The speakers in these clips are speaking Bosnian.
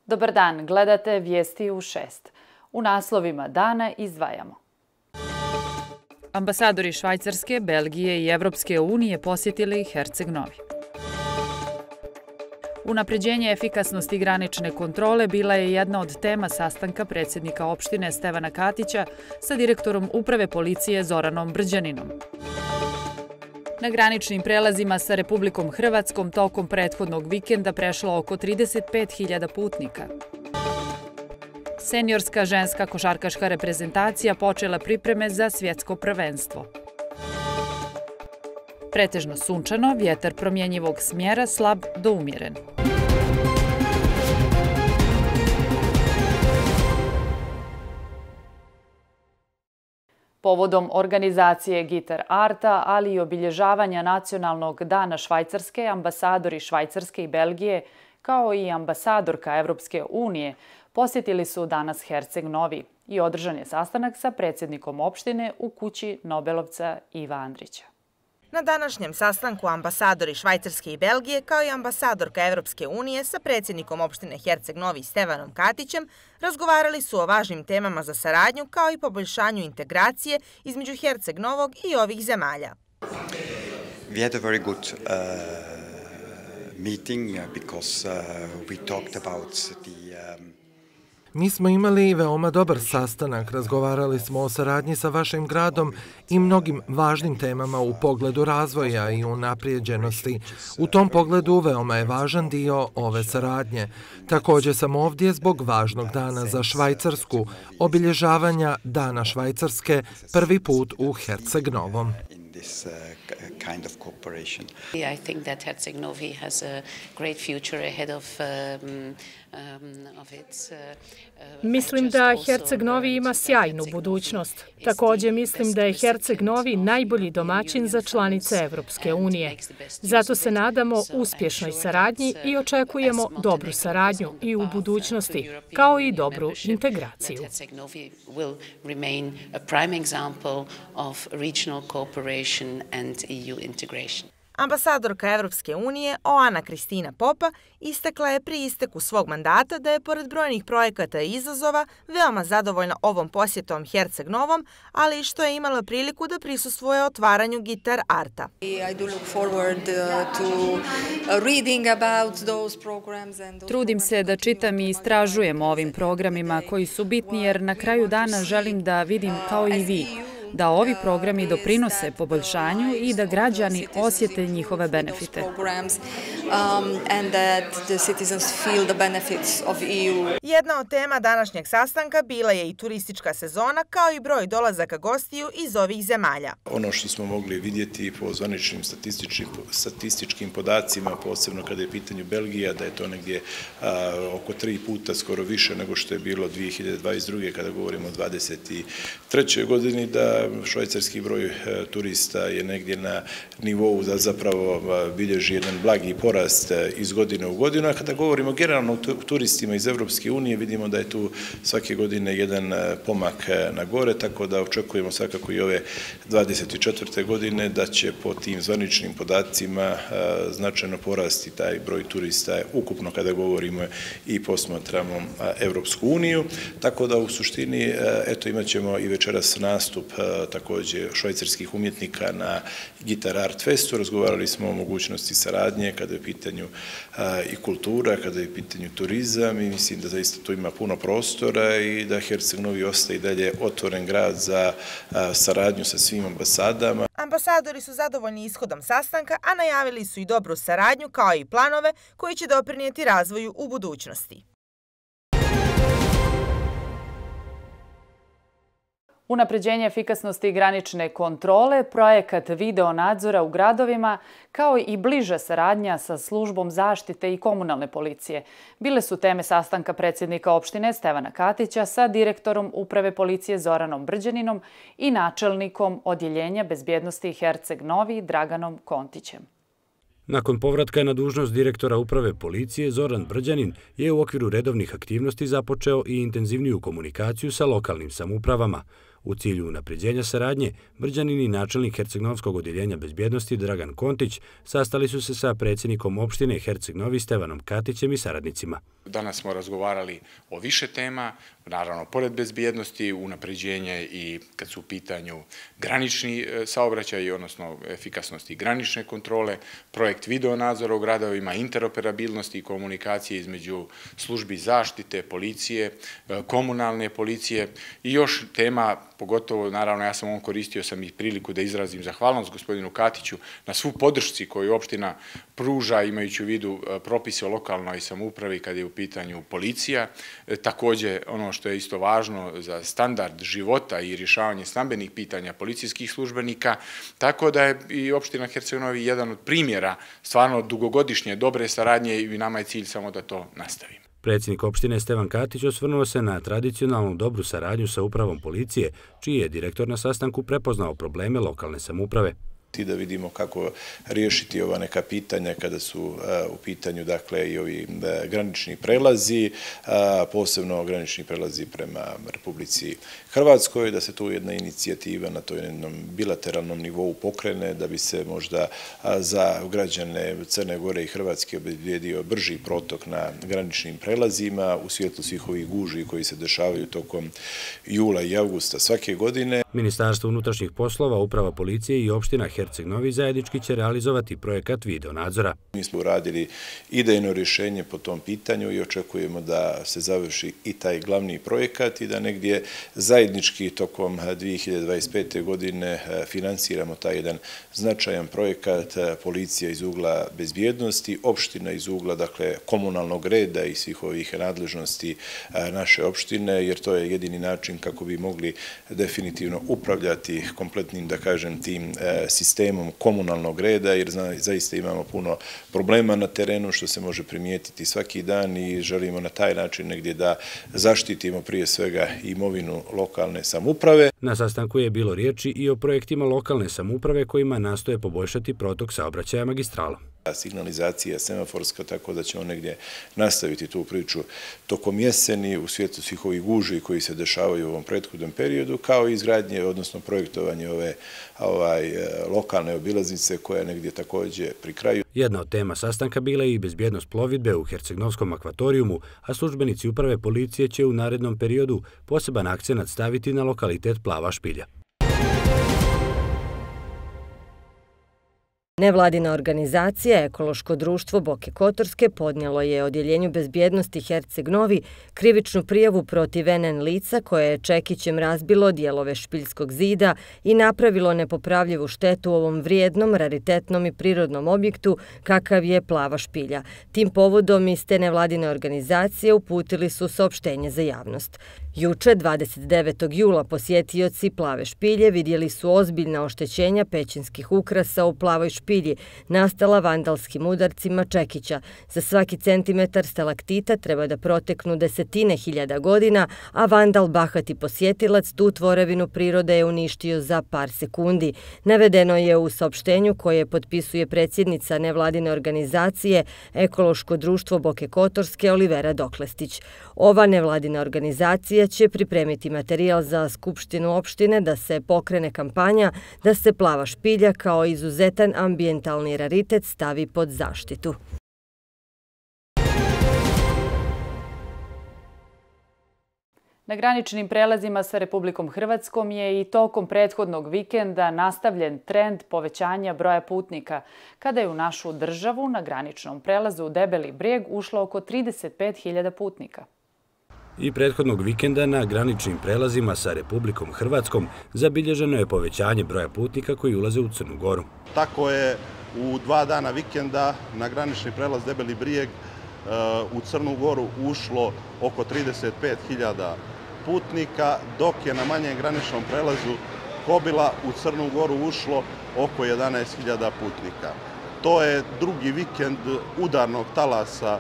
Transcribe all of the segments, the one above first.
Dobar dan, gledate Vijesti u 6. U naslovima dana izdvajamo. Ambasadori Švajcarske, Belgije i Evropske unije posjetili Herceg Novi. Unapređenje efikasnosti granične kontrole bila je jedna od tema sastanka predsjednika opštine Stevana Katića sa direktorom Uprave policije Zoranom Brđaninom. Na graničnim prelazima sa Republikom Hrvatskom tokom prethodnog vikenda prešlo oko 35.000 putnika. Seniorska ženska košarkaška reprezentacija počela pripreme za svjetsko prvenstvo. Pretežno sunčano, vjetar promjenjivog smjera slab do umjeren. Povodom organizacije Gitar Arta, ali i obilježavanja Nacionalnog dana Švajcarske, ambasadori Švajcarske i Belgije, kao i ambasadorka Evropske unije, posjetili su danas Herceg Novi i održan je sastanak sa predsjednikom opštine u kući Nobelovca Iva Andrića. Na današnjem sastanku ambasadori Švajcarske i Belgije, kao i ambasadorka Evropske unije sa predsjednikom opštine Herceg Novi Stevanom Katićem, razgovarali su o važnim temama za saradnju kao i poboljšanju integracije između Herceg Novog i ovih zemalja. We had a very good meeting because we talked about the Mi smo imali veoma dobar sastanak, razgovarali smo o saradnji sa vašim gradom i mnogim važnim temama u pogledu razvoja i unaprijeđenosti. U tom pogledu veoma je važan dio ove saradnje. Također sam ovdje zbog važnog dana za Švajcarsku, obilježavanja Dana Švajcarske, prvi put u Herceg Novom. kind of cooperation. I think that Herceg Novi has a great future ahead of its. Mislim da Herceg Novi ima sjajnu budućnost. Također mislim da je Herceg Novi najbolji domaćin za članice Evropske unije. Zato se nadamo uspješnoj saradnji i očekujemo dobru saradnju i u budućnosti, kao i dobru integraciju. Herceg Novi will remain a prime example of regional cooperation and EU integration. Ambasadorka Evropske unije Oana Kristina Popa istakla je pri isteku svog mandata da je pored brojnih projekata i izazova veoma zadovoljna ovom posjetom Herceg Novom, ali i što je imala priliku da prisustvuje otvaranju Gitar Arta. Trudim se da čitam i istražujem o ovim programima koji su bitni jer na kraju dana želim da vidim kao i vi da ovi programi doprinose poboljšanju i da građani osjete njihove benefite. Jedna od tema današnjeg sastanka bila je i turistička sezona, kao i broj dolazaka gostiju iz ovih zemalja. Ono što smo mogli vidjeti po zvaničnim statističkim podacima, posebno kada je pitanju Belgija, da je to negdje oko 3 puta skoro više nego što je bilo 2022. kada govorimo o 2023. godini, da švajcarski broj turista je negdje na nivou da zapravo bilježi jedan blagi porast iz godine u godinu. A kada govorimo generalno o turistima iz Evropske unije, vidimo da je tu svake godine jedan pomak na gore, tako da očekujemo svakako i ove 2024. godine da će po tim zvaničnim podacima značajno porasti taj broj turista ukupno kada govorimo i posmatramo Evropsku uniju. Tako da u suštini imat ćemo i večeras nastup također švajcarskih umjetnika na Gitar Art Festu. Razgovarali smo o mogućnosti saradnje kada je u pitanju i kultura, kada je u pitanju turizam i mislim da zaista tu ima puno prostora i da Herceg Novi ostaje i dalje otvoren grad za saradnju sa svim ambasadama. Ambasadori su zadovoljni ishodom sastanka, a najavili su i dobru saradnju kao i planove koji će doprinijeti razvoju u budućnosti. Unapređenje efikasnosti granične kontrole, projekat video nadzora u gradovima, kao i bliža saradnja sa službom zaštite i komunalne policije, bile su teme sastanka predsjednika opštine Stevana Katića sa direktorom Uprave policije Zoranom Brđaninom i načelnikom Odjeljenja bezbjednosti Herceg Novi Draganom Kontićem. Nakon povratka na dužnost direktora Uprave policije, Zoran Brđanin je u okviru redovnih aktivnosti započeo i intenzivniju komunikaciju sa lokalnim samoupravama. U cilju unapređenja saradnje, Brđanin i načelnik Herceg-Novskog odjeljenja bezbjednosti Dragan Kontić sastali su se sa predsjednikom opštine Herceg-Novi Stevanom Katićem i saradnicima. Danas smo razgovarali o više tema, naravno pored bezbjednosti, unapređenje i kad su u pitanju granični saobraćaj, odnosno efikasnosti granične kontrole, projekt videonadzora u gradovima, interoperabilnosti i komunikacije između službi zaštite, policije, komunalne policije i još tema, pogotovo, naravno, ja sam koristio sam i priliku da izrazim zahvalnost gospodinu Katiću na svu podršci koju opština pruža, imajući u vidu propise o lokalnoj samoupravi kad je u pitanju policija. Također, ono što je isto važno za standard života i rješavanje stambenih pitanja policijskih službenika, tako da je i opština Herceg-Novi jedan od primjera stvarno dugogodišnje dobre saradnje i nama je cilj samo da to nastavimo. Predsjednik opštine Stevan Katić osvrnuo se na tradicionalnu dobru saradnju sa upravom policije, čiji je direktor na sastanku prepoznao probleme lokalne samouprave. I da vidimo kako riješiti ova neka pitanja kada su u pitanju, dakle, i ovi granični prelazi, posebno granični prelazi prema Republici Hrvatskoj, da se tu jedna inicijativa na to jednom bilateralnom nivou pokrene, da bi se možda za građane Crne Gore i Hrvatske obezbijedio brži protok na graničnim prelazima u svjetlu svih ovih gužvi koji se dešavaju tokom jula i avgusta svake godine. Ministarstvo unutrašnjih poslova, uprava policije i opština Herceg-Novi zajednički će realizovati projekat videonadzora. Mi smo uradili idejno rješenje po tom pitanju i očekujemo da se završi i taj glavni projekat i da negdje zajednički tokom 2025. godine finansiramo taj jedan značajan projekat, policija iz ugla bezbjednosti, opština iz ugla, dakle, komunalnog reda i svih ovih nadležnosti naše opštine, jer to je jedini način kako bi mogli definitivno upravljati kompletnim, da kažem, tim sistemom komunalnog reda, jer zaista imamo puno problema na terenu što se može primijetiti svaki dan i želimo na taj način negdje da zaštitimo prije svega imovinu lokalne samouprave. Na sastanku je bilo riječi i o projektima lokalne samouprave kojima nastoje poboljšati protok saobraćaja magistralom. Signalizacija semaforska, tako da ćemo negdje nastaviti tu priču tokom jeseni u svijetu svih ovih gužvi koji se dešavaju u ovom prethodnom periodu, kao i izgradnje, odnosno projektovanje ove lokalne obilaznice koja je negdje također pri kraju. Jedna od tema sastanka bila je i bezbjednost plovidbe u Herceg-Novskom akvatorijumu, a službenici uprave policije će u narednom periodu poseban akcenat staviti na lokalitet Plava špilja. Nevladina organizacija Ekološko društvo Boke Kotorske podnijelo je Odjeljenju bezbjednosti Herceg-Novi krivičnu prijavu protiv NN lica koje je čekićem razbilo dijelove špiljskog zida i napravilo nepopravljivu štetu ovom vrijednom, raritetnom i prirodnom objektu kakav je Plava špilja. Tim povodom iz te nevladine organizacije uputili su saopštenje za javnost. Juče, 29. jula, posjetioci Plave špilje vidjeli su ozbiljna oštećenja pećinskih ukrasa u Plavoj špilji, nastala vandalskim udarcima čekića. Za svaki centimetar stalaktita treba da proteknu desetine hiljada godina, a vandal bahati posjetilac tu tvorevinu prirode je uništio za par sekundi. Navedeno je u saopštenju koje potpisuje predsjednica nevladine organizacije Ekološko društvo Boke Kotorske Olivera Doklestić. Ova nevladina organizacija će pripremiti materijal za Skupštinu opštine da se pokrene kampanja da se Plava špilja kao izuzetan ambijentalni raritet stavi pod zaštitu. Na graničnim prelazima sa Republikom Hrvatskom je i tokom prethodnog vikenda nastavljen trend povećanja broja putnika, kada je u našu državu na graničnom prelazu u Debeli Brijeg ušlo oko 35.000 putnika. I prethodnog vikenda na graničnim prelazima sa Republikom Hrvatskom zabilježeno je povećanje broja putnika koji ulaze u Crnu Goru. Tako je u 2 dana vikenda na granični prelaz Debeli Brijeg u Crnu Goru ušlo oko 35.000 putnika, dok je na manjem graničnom prelazu Kobila u Crnu Goru ušlo oko 11.000 putnika. To je drugi vikend udarnog talasa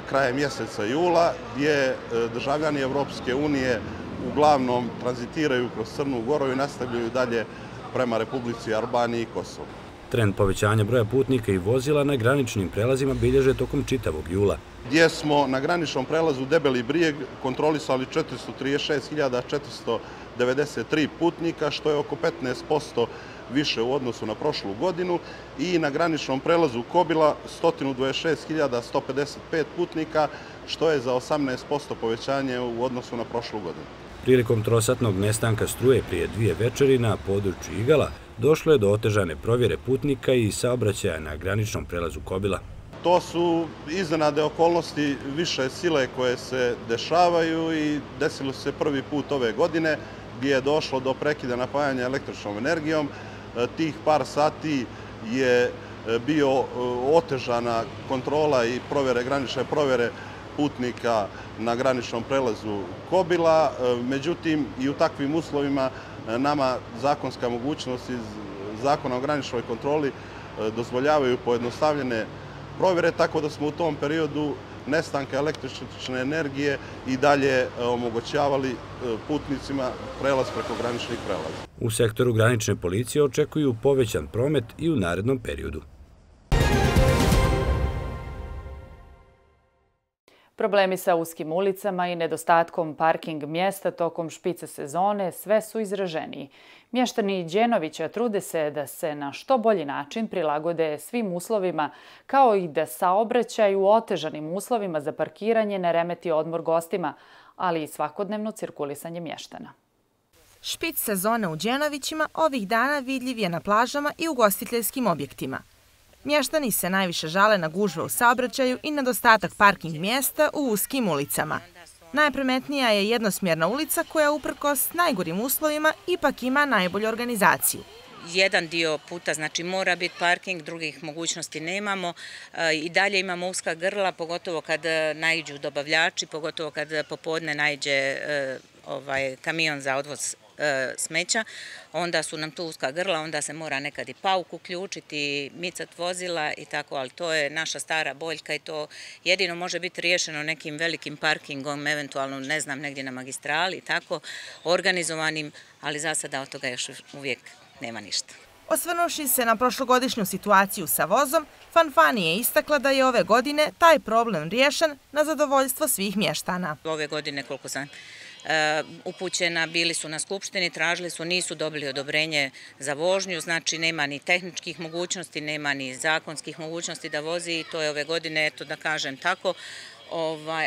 krajem mjeseca jula, gdje državljani Evropske unije uglavnom tranzitiraju kroz Crnu Goru i nastavljaju dalje prema Republici Albaniji i Kosovo. Trend povećanja broja putnika i vozila na graničnim prelazima bilježe tokom čitavog jula. Gdje smo na graničnom prelazu Debeli Brijeg kontrolisali 436.493 putnika, što je oko 15% više u odnosu na prošlu godinu, i na graničnom prelazu Kobila 126.155 putnika, što je za 18% povećanje u odnosu na prošlu godinu. Prilikom trosatnog nestanka struje prije 2 večeri na području Igala došlo je do otežane provjere putnika i saobraćaja na graničnom prelazu Kobila. To su iznenadne okolnosti više sile koje se dešavaju i desilo se prvi put ove godine gdje je došlo do prekida napajanja električnom energijom. Tih par sati je bio otežana kontrola i granične provjere putnika na graničnom prelazu Kobila. Međutim, i u takvim uslovima nama zakonska mogućnost iz Zakona o graničnoj kontroli dozvoljavaju pojednostavljene provjere, tako da smo u tom periodu nestanka električne energije i dalje omogućavali putnicima prelaz preko graničnih prelaza. U sektoru granične policije očekuju povećan promet i u narednom periodu. Problemi sa uskim ulicama i nedostatkom parking mjesta tokom špice sezone sve su izraženiji. Mještani Đenovića trude se da se na što bolji način prilagode svim uslovima, kao i da saobraćaj u otežanim uslovima za parkiranje ne remeti odmor gostima, ali i svakodnevno cirkulisanje mještana. Špic sezone u Đenovićima ovih dana vidljiv je na plažama i ugostiteljskim objektima. Mještani se najviše žale na gužve u saobraćaju i nedostatak parking mjesta u uskim ulicama. Najprimetnija je jednosmjerna ulica koja uprkos najgorim uslovima ipak ima najbolju organizaciju. Jedan dio puta znači mora biti parking, drugih mogućnosti nemamo. I dalje imamo uska grla, pogotovo kad naiđu dobavljači, pogotovo kad popodne naiđe kamion za odvoz smeća, onda su nam tu uska grla, onda se mora nekad i pauk uključiti, micat vozila i tako, ali to je naša stara boljka i to jedino može biti riješeno nekim velikim parkingom, eventualno, ne znam, negdje na magistrali i tako, organizovanim, ali za sada od toga još uvijek nema ništa. Osvrnuši se na prošlogodišnju situaciju sa vozom, Fanfani je istakla da je ove godine taj problem riješen na zadovoljstvo svih mještana. Ove godine, koliko sam upućena, bili su na skupštini, tražili su, nisu dobili odobrenje za vožnju, znači nema ni tehničkih mogućnosti, nema ni zakonskih mogućnosti da vozi i to je ove godine, eto da kažem tako,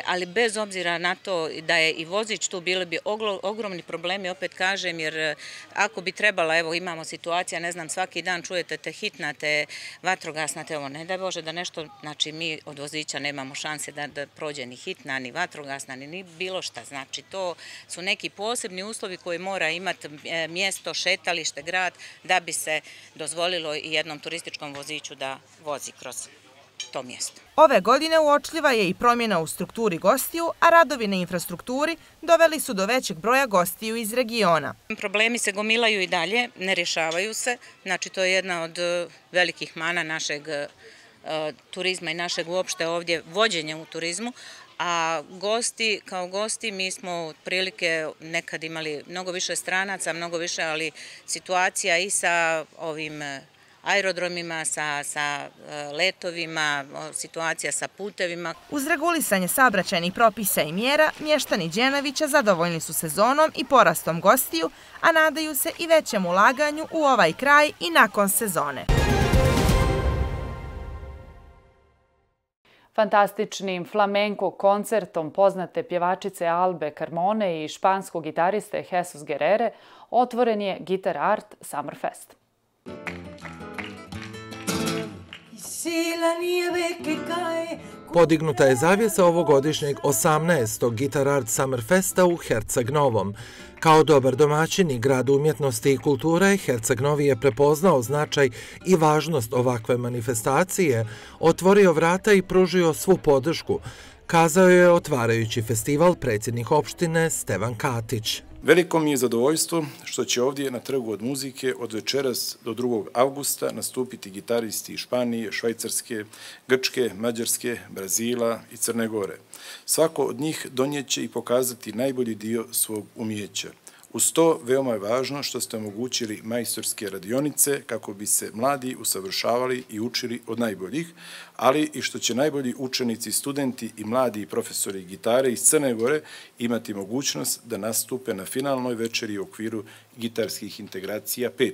ali bez obzira na to da je i vozić tu, bili bi ogromni problemi, opet kažem, jer ako bi trebala, evo imamo situacija, ne znam, svaki dan čujete te hitna, te vatrogasna, te ovo, ne daj Bože da nešto, znači mi od vozića nemamo šanse da prođe ni hitna, ni vatrogasna, ni bilo šta, znači to su neki posebni uslovi koji mora imati mjesto, šetalište, grad, da bi se dozvolilo i jednom turističkom voziću da vozi kroz to mjesto. Ove godine uočljiva je i promjena u strukturi gostiju, a radovi na infrastrukturi doveli su do većeg broja gostiju iz regiona. Problemi se gomilaju i dalje, ne rješavaju se, znači to je jedna od velikih mana našeg turizma i našeg uopšte ovdje vođenja u turizmu, a gosti, kao gosti, mi smo otprilike nekad imali mnogo više stranaca, mnogo više, ali situacija i sa ovim aerodromima, sa letovima, situacija sa putevima. Uz regulisanje saobraćajnih propisa i mjera, mještani Đenovića zadovoljni su sezonom i porastom gostiju, a nadaju se i većem ulaganju u ovaj kraj i nakon sezone. Fantastičnim flamenko koncertom poznate pjevačice Albe Carmone i španskog gitariste Jesus Guerrere otvoren je Guitar Art Summerfest. Podignuta je zavjesa ovogodišnjeg 18. Guitar Art Summerfesta u Herceg Novom. Kao dobar domaćin i grad umjetnosti i kulture, Herceg Novi je prepoznao značaj i važnost ovakve manifestacije, otvorio vrata i pružio svu podršku, kazao je otvarajući festival predsjednik opštine Stevan Katić. Veliko mi je zadovoljstvo što će ovdje na Trgu od muzike od večeras do 2. avgusta nastupiti gitaristi iz Španije, Švajcarske, Grčke, Mađarske, Brazila i Crne Gore. Svako od njih donijeće i pokazati najbolji dio svog umijeća. Uz to, veoma je važno što ste omogućili majstorske radionice kako bi se mladi usavršavali i učili od najboljih, ali i što će najbolji učenici, studenti i mladi profesori gitare iz Crne Gore imati mogućnost da nastupe na finalnoj večeri u okviru gitarskih integracija 5.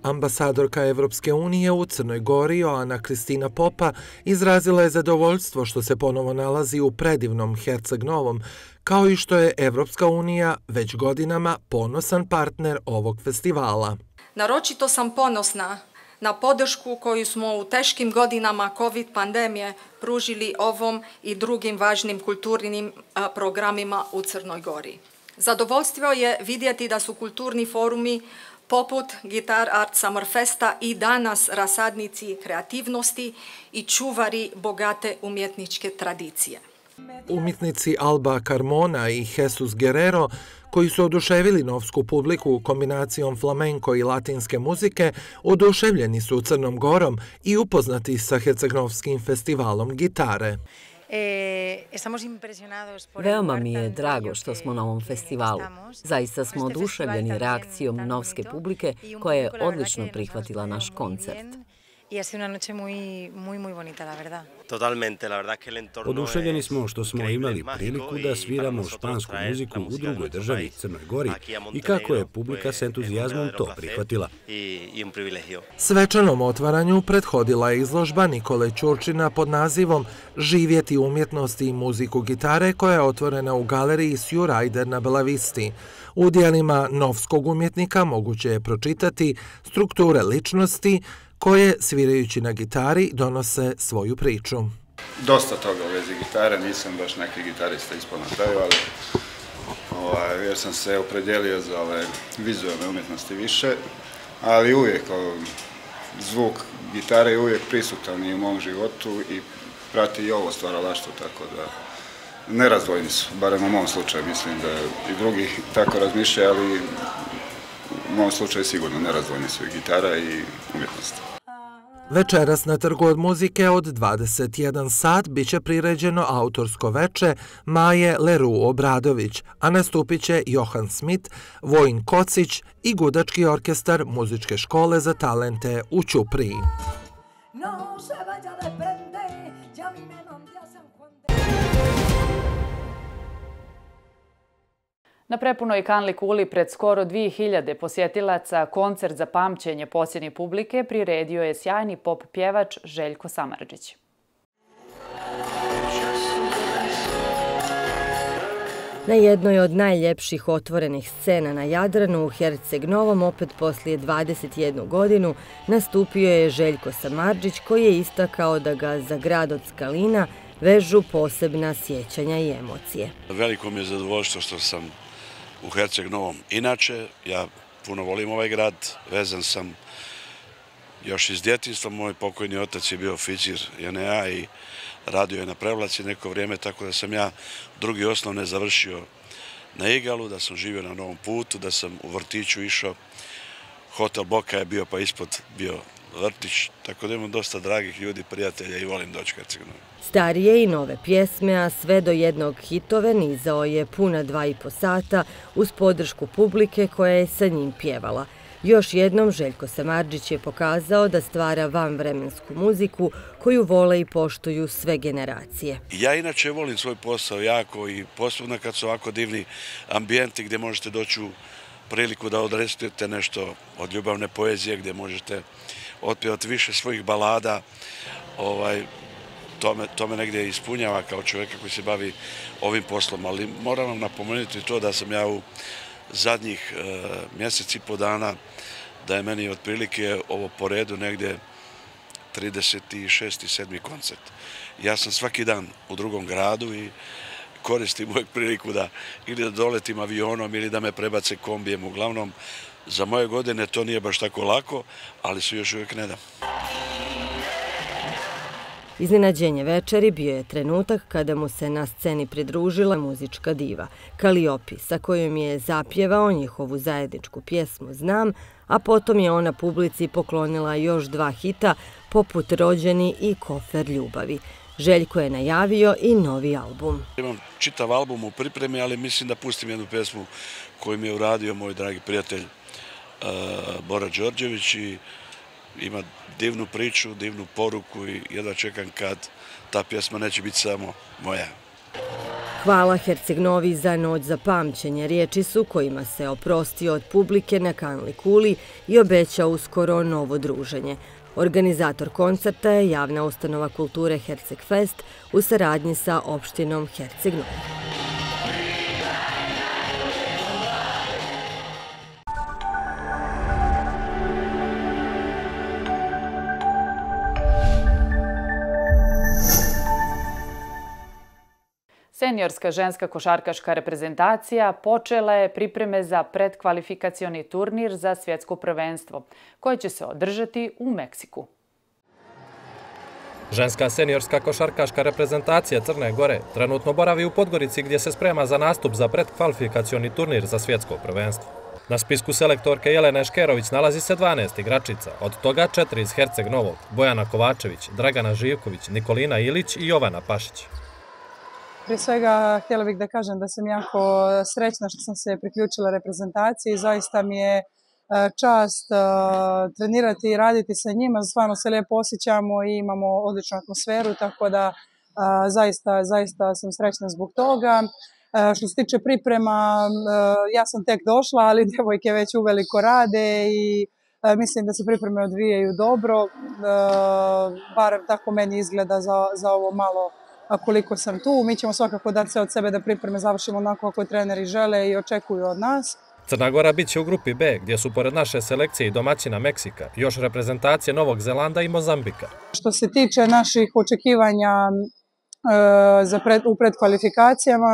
Ambasadorka Evropske unije u Crnoj Gori, Joana Kristina Popa, izrazila je zadovoljstvo što se ponovo nalazi u predivnom Herceg Novom, kao i što je Evropska unija već godinama ponosan partner ovog festivala. Naročito sam ponosna na podršku koju smo u teškim godinama COVID pandemije pružili ovom i drugim važnim kulturnim programima u Crnoj Gori. Zadovoljstvo je vidjeti da su kulturni forumi poput Guitar Art Summer Festa i danas rasadnici kreativnosti i čuvari bogate umjetničke tradicije. Umjetnici Alba Carmona i Jesus Guerrero, koji su oduševili novsku publiku kombinacijom flamenko i latinske muzike, oduševljeni su Crnom Gorom i upoznati sa Hercegnovskim festivalom gitare. Veoma mi je drago što smo na ovom festivalu. Zaista smo oduševljeni reakcijom novske publike koja je odlično prihvatila naš koncert. Oduševljeni smo što smo imali priliku da sviramo špansku muziku u drugoj državi, Crnoj Gori, i kako je publika s entuzijazmom to prihvatila. Svečanom otvaranju prethodila je izložba Nikole Ćurčina pod nazivom Živjeti umjetnosti i muziku gitare, koja je otvorena u galeriji Sju Rajder na Belavisti. U dijelima novskog umjetnika moguće je pročitati strukture ličnosti koje, svirajući na gitari, donose svoju priču. Dosta toga u vezi gitare, nisam baš neki gitarista ispod na kraju, ali jer sam se opredijelio za ove vizualne umjetnosti više, ali uvijek zvuk gitare je uvijek prisutan i u mom životu i prati i ovo stvaralaštvo, tako da nerazdvojni su, barem u mom slučaju, mislim da i drugi tako razmišljaju, ali u mom slučaju sigurno nerazdvojni su i gitara i umjetnost. Večeras na Trgu od muzike od 21 sat biće priređeno autorsko veče Maje Leroux Obradović, a nastupit će Johan Smith, Vojin Kocić i gudački orkestar Muzičke škole za talente u Ćupriji. Na prepunoj Kanli kuli pred skoro 2000 posjetilaca koncert za pamćenje posljednje publike priredio je sjajni pop pjevač Željko Samardžić. Na jednoj od najljepših otvorenih scena na Jadranu u Herceg Novom, opet poslije 21 godinu, nastupio je Željko Samardžić, koji je istakao da ga za grad od Skalina vežu posebna sjećanja i emocije. Veliko mi je zadovoljstvo što sam u Herceg Novom. Inače, ja puno volim ovaj grad, vezan sam još iz djetinjstva. Moj pokojni otac je bio oficir JNA i radio je na Prevlaci neko vrijeme, tako da sam ja drugi osnovne završio na Igalu, da sam živio na Novom Putu, da sam u vrtiću išao. Hotel Boka je bio, pa ispod bio vrtić, tako da imam dosta dragih ljudi, prijatelja i volim doći Herceg Novi. Starije i nove pjesme, a sve do jednog hitove nizao je puna 2,5 sata uz podršku publike koja je sa njim pjevala. Još jednom Željko Samardžić je pokazao da stvara vanvremensku muziku koju vole i poštuju sve generacije. Ja inače volim svoj posao jako i posebno kad su ovako divni ambijenti gdje možete doći u priliku da odrecitujete nešto od ljubavne poezije, gdje možete otpjevati više svojih balada. To me negdje ispunjava kao čovjeka koji se bavi ovim poslom, ali moram vam napomenuti to da sam ja u zadnjih mjesec i po dana, da je meni otprilike ovo po redu negdje 36. i 7. koncert. Ja sam svaki dan u drugom gradu i koristim uvijek priliku da ili da doletim avionom ili da me prebace kombijem. Uglavnom, za moje godine to nije baš tako lako, ali su još uvijek ne da. Iznenađenje večeri bio je trenutak kada mu se na sceni pridružila muzička diva Kaliopi, sa kojom je zapjevao njihovu zajedničku pjesmu Znam, a potom je ona publici poklonila još 2 hita poput Rođeni i Kofer ljubavi. Željko je najavio i novi album. Imam čitav album u pripremi, ali mislim da pustim jednu pesmu koju mi je uradio moj dragi prijatelj Bora Đorđević i ima divnu priču, divnu poruku i jedva čekam kad ta pjesma neće biti samo moja. Hvala Herceg Novi za noć za pamćenje. Riječi su kojima se oprostio od publike na Kanli kuli i obećao uskoro novo druženje. Organizator koncerta je javna ustanova kulture Herceg Fest u saradnji sa opštinom Herceg Novi. Seniorska ženska košarkaška reprezentacija počela je pripreme za predkvalifikacioni turnir za svjetsko prvenstvo, koje će se održati u Meksiku. Ženska seniorska košarkaška reprezentacija Crne Gore trenutno boravi u Podgorici gdje se sprema za nastup za predkvalifikacioni turnir za svjetsko prvenstvo. Na spisku selektorke Jelene Škerović nalazi se 12 igračica, od toga 4 iz Herceg Novog, Bojana Kovačević, Dragana Živković, Nikolina Ilić i Jovana Pašić. Prije svega htjela bih da kažem da sam jako srećna što sam se priključila reprezentaciji. Zaista mi je čast trenirati i raditi sa njima. Stvarno se lijepo osjećamo i imamo odličnu atmosferu, tako da zaista sam srećna zbog toga. Što se tiče priprema, ja sam tek došla, ali djevojke već uveliko rade i mislim da se pripreme odvijaju dobro. Barem tako meni izgleda za ovo malo koliko sam tu. Mi ćemo svakako dati sve od sebe da pripreme završimo onako kako treneri žele i očekuju od nas. Crna Gora bit će u grupi B, gdje su pored naše selekcije i domaćina Meksika još reprezentacije Novog Zelanda i Mozambika. Što se tiče naših očekivanja u predkvalifikacijama,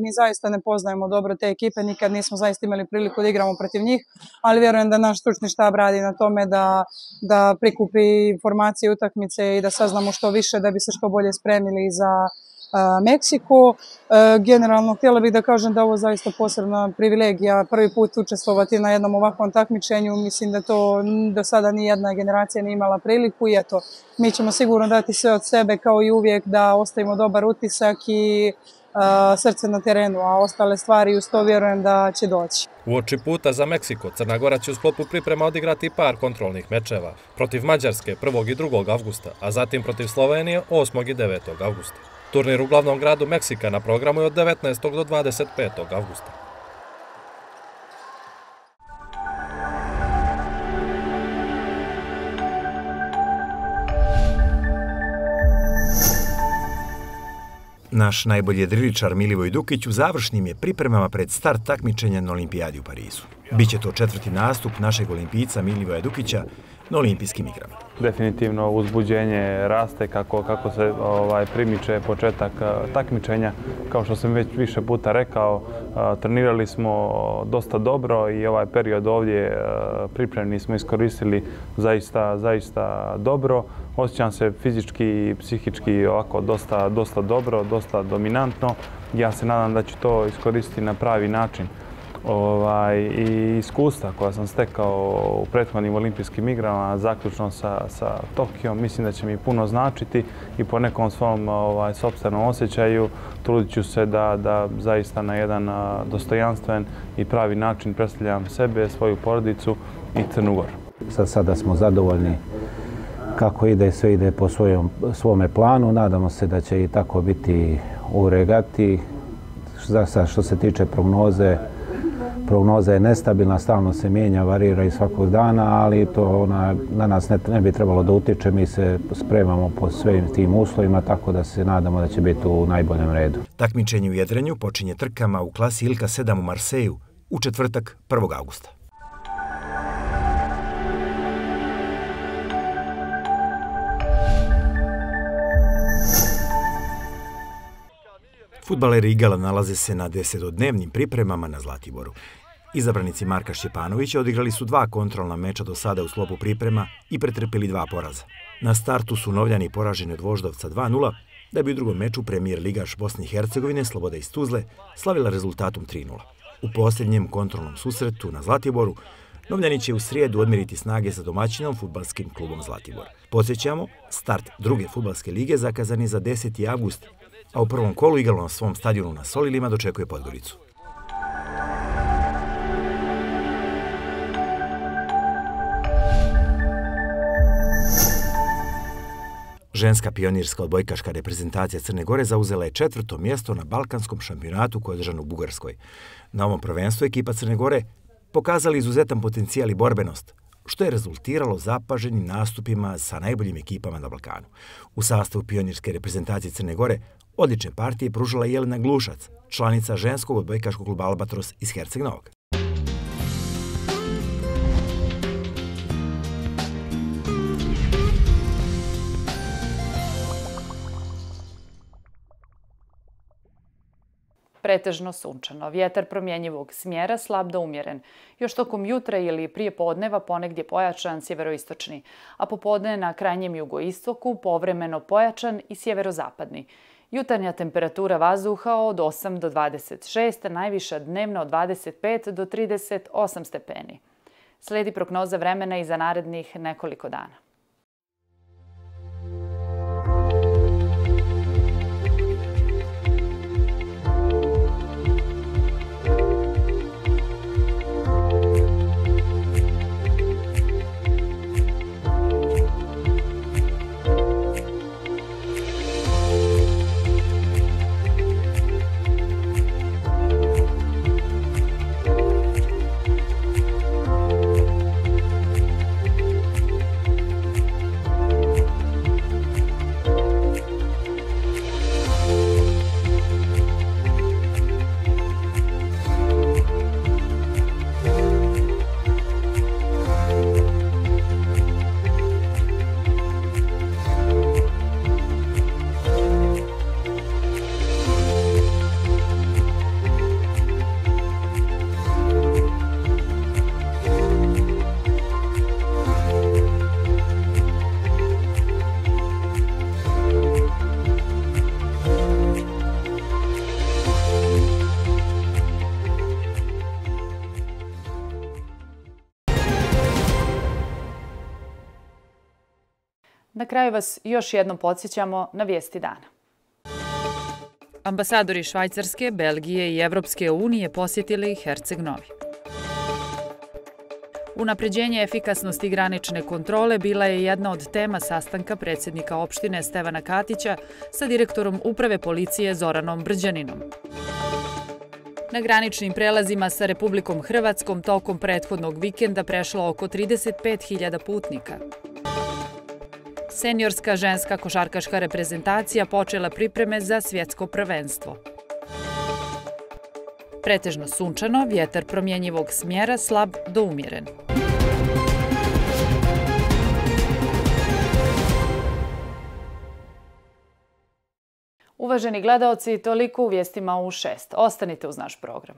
mi zaista ne poznajemo dobro te ekipe, nikad nismo zaista imali priliku da igramo protiv njih, ali vjerujem da naš stručni štab radi na tome da prikupi informacije utakmice i da saznamo što više da bi se što bolje spremili za Meksiku. Generalno, htjela bih da kažem da ovo zaista posebna privilegija prvi put učestvovati na jednom ovakvom takmičenju. Mislim da to do sada nijedna generacija nije imala priliku i eto, mi ćemo sigurno dati sve od sebe kao i uvijek da ostavimo dobar utisak i srce na terenu, a ostale stvari uz to vjerujem da će doći. Uoči puta za Meksiko, Crna Gora će u sklopu priprema odigrati par kontrolnih mečeva protiv Mađarske 1. i 2. avgusta, a zatim protiv Slovenije 8. i 9. avgusta. Turnir u glavnom gradu Meksika na programu je od 19. do 25. avgusta. Naš najbolji jedriličar Milivoj Dukić u završnim je pripremama pred start takmičenja na Olimpijadi u Parizu. Biće to 4. nastup našeg olimpijca Milivoja Dukića na olimpijskim igrama. Definitivno uzbuđenje raste kako se primiče početak takmičenja. Kao što sam već više puta rekao, trenirali smo dosta dobro i ovaj period ovdje pripremni smo iskoristili zaista dobro. Osjećam se fizički i psihički ovako dosta dobro, dosta dominantno. Ja se nadam da ću to iskoristiti na pravi način. I iskustva koja sam stekao u prethodnim olimpijskim igrama, zaključno sa Tokijom, mislim da će mi puno značiti i po nekom svom sopstvenom osjećaju trudit ću se da zaista na jedan dostojanstven i pravi način predstavljam sebe, svoju porodicu i Crnu Goru. Sada smo zadovoljni kako ide, sve ide po svome planu. Nadamo se da će i tako biti u regati. Što se tiče prognoze, prognoza je nestabilna, stalno se mijenja, varira i svakog dana, ali to na nas ne bi trebalo da utiče. Mi se spremamo po svim tim uslovima, tako da se nadamo da će biti u najboljem redu. Takmičenje u jedrenju počinje trkama u klasi Ilka 7 u Marseju u četvrtak 1. avgusta. Fudbaleri Igala nalaze se na 10-dnevnim pripremama na Zlatiboru. Izabranici Marka Šćepanovića odigrali su 2 kontrolna meča do sada u sklopu priprema i pretrpili 2 poraza. Na startu su Novljani poraženi od Voždovca 2:0, da bi u drugom meču premijer ligaš Bosne i Hercegovine Sloboda iz Tuzle slavila rezultatom 3:0. U posljednjem kontrolnom susretu na Zlatiboru Novljani će u srijedu odmjeriti snage sa domaćinom fudbalskim klubom Zlatibor. Podsjećamo, start druge fudbalske lige zakazan je za 10. avgust, a u prvom kolu igralo na svom stadionu na Solilima dočekuje Podgoricu. Ženska pionirska odbojkaška reprezentacija Crne Gore zauzela je 4. mjesto na Balkanskom šampionatu koji je održan u Bugarskoj. Na ovom prvenstvu ekipa Crne Gore pokazali izuzetan potencijal i borbenost, što je rezultiralo zapaženim nastupima sa najboljim ekipama na Balkanu. U sastavu pionirske reprezentacije Crne Gore odlične partije pružila Jelena Glušac, članica ženskog odbojkaškog kluba Albatros iz Herceg Novog. Pretežno sunčano, vjetar promjenjivog smjera, slab do umjeren. Još tokom jutra ili prije podneva ponegdje pojačan sjeveroistočni, a popodne na krajnjem jugoistoku povremeno pojačan i sjeverozapadni. Jutarnja temperatura vazduha od 8 do 26, najviša dnevna od 25 do 38 stepeni. Slijedi prognoza vremena i za narednih nekoliko dana. Na kraju vas još jednom podsjećamo na vijesti dana. Ambasadori Švajcarske, Belgije i Evropske unije posjetili Herceg Novi. Unapređenje efikasnosti granične kontrole bila je jedna od tema sastanka predsjednika opštine Stevana Katića sa direktorom Uprave policije Zoranom Brđaninom. Na graničnim prelazima sa Republikom Hrvatskom tokom prethodnog vikenda prešlo oko 35.000 putnika. Seniorska ženska košarkaška reprezentacija počela pripreme za svjetsko prvenstvo. Pretežno sunčano, vjetar promjenjivog smjera, slab do umjeren. Uvaženi gledaoci, toliko u vijestima u 6. Ostanite uz naš program.